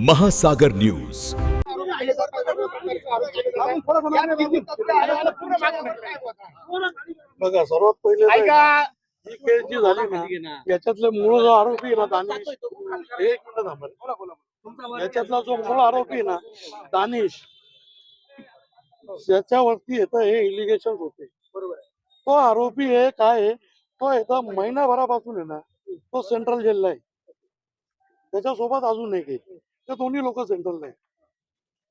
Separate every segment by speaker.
Speaker 1: महासागर न्यूज।
Speaker 2: बघा, सर्वात पहिले ही केस जी झाली ना, याच्यातले मूळ जो आरोपी आहे ना दानिश, एक मिनिट थांबा, याच्यातला जो मूळ आरोपी आहे ना दानिश, त्याच्यावरती येतं हे इलिगेशन होते, तो आरोपी आहे काय आहे, तो येतं महिनाभरापासून आहे ना, तो सेंट्रल जेलला आहे, त्याच्यासोबत अजून एक आहे, ते दोन्ही लोक सेंट्रलला आहे.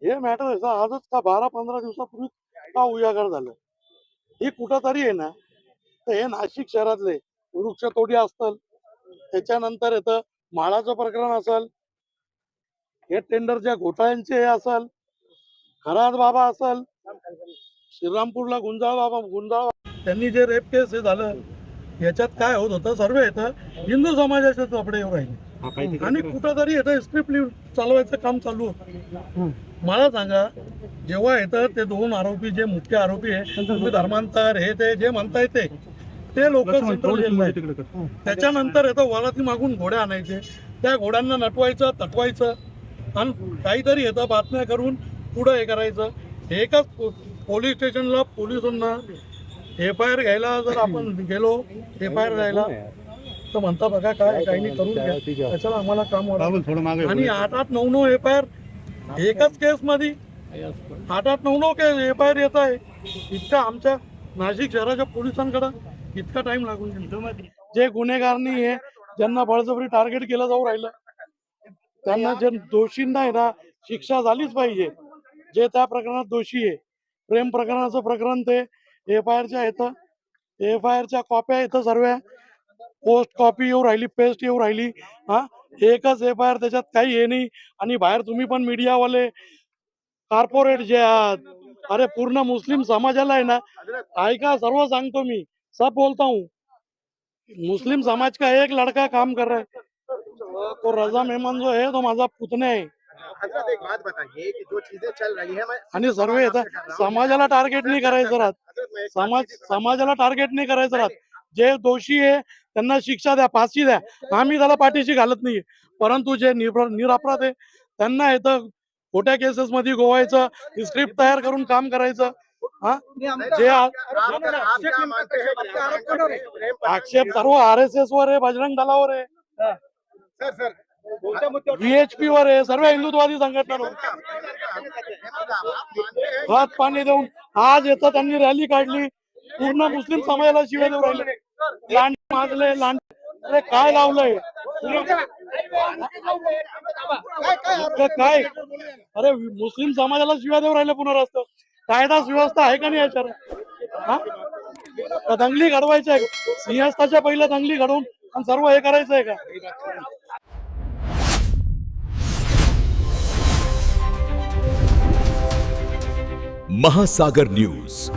Speaker 2: हे मॅटर आहे आजच का 12-15 दिवसापूर्वी का उजागर झालं. ही कुठंतरी आहे ना, तर हे नाशिक शहरातले वृक्षतोडी असतील, त्याच्यानंतर येतं माळाचं प्रकरण असेल, हे टेंडरच्या घोटाळ्यांचे हे असेल, खराज बाबा असेल, श्रीरामपूरला गुंजाळ त्यांनी जे रेप केस हे झालं, याच्यात काय होत होतं, सर्व येतं हिंदू समाजाचे कपडे येऊ राहिले आणि कुठंतरी येतं स्क्रिप्ट चालवायचं काम चालू होतं. मला सांगा, जेव्हा येतं ते दोन आरोपी जे मुख्य आरोपी आहे, तुम्ही धर्मांतर हे ते जे म्हणता येते ते लोक सेंट्रल जेलला आहेत. त्याच्यानंतर येतं वराती मागून घोडे आणायचे, त्या घोड्यांना नटवायचं तटवायचं आणि काहीतरी येतं बातम्या करून पुढं हे करायचं. एकाच पोलीस स्टेशनला पोलिसांना FIR घ्यायला जर आपण गेलो, FIR घ्यायला तर म्हणता बघा काय काही नाही करून घ्या, त्याच्याला आम्हाला काम वाढवलं आणि 8-9 FIR एकाच केस मध्ये 8-9 केस FIR येत आहे. इतका आमच्या नाशिक शहराच्या पोलिसांकडे इतका टाइम लागून गेला. जे गुन्हेगारनी आहे, ज्यांना बळजबरी टार्गेट केलं जाऊ राहिलं, त्यांना जे दोषींना आहे ना शिक्षा झालीच पाहिजे. जे त्या प्रकरणात दोषी आहे, प्रेम प्रकरणाचं प्रकरण ते FIRच्या येतं, FIRच्या कॉप्या येतं, सर्व पोस्ट कॉपी येऊ राहिली, पेस्ट येऊ राहिली. हा, एकच FIR, त्याच्यात काही हे नाही. आणि बाहेर तुम्ही पण मीडियावाले कॉर्पोरेट जे आहात, अरे पूर्ण मुस्लिम समाजाला आहे ना, ऐका सर्व सांगतो मी, सब बोलता हूँ, मुस्लिम समाज का एक लड़का काम कर रहा है, तो रजा मेमन जो है तो माझा पुतण्या आहे.
Speaker 3: हजरत, एक बात बताइए कि जो चीजें चल रही है,
Speaker 2: आणि सर्व येतात समाजाला टार्गेट नाही करायचं राहत, समाजाला टार्गेट नाही करायचं राहत. जे दोषी आहे त्यांना शिक्षा द्या, फाशी द्या, आम्ही त्याला पाठीशी घालत नाही. परंतु जे निरपराध आहे त्यांना येतं खोट्या केसेस मध्ये गोवायचं, स्क्रिप्ट तयार करून काम करायचं. हा, जे आक्षेप सर्व RSS वर आहे, बजरंग दलावर आहे, VHP वर आहे, सर्व हिंदुत्ववादी संघटनांवर हात पाणी देऊन आज येतं. त्यांनी रॅली काढली, पूर्ण मुस्लिम समाजाला शिव्या देऊ राहिले, लांड मागले, अरे काय लावलंय काय, अरे मुस्लिम समाजाला शिव्या देऊ राहिले पुन्हा रस्त्यावर. कायदा सुव्यवस्था आहे का नाही याच्यावर? दंगली घडवायची आहे, सिंहस्थाच्या पहिल्या दंगली घडवून आणि सर्व हे करायचं आहे का?
Speaker 1: महासागर न्यूज।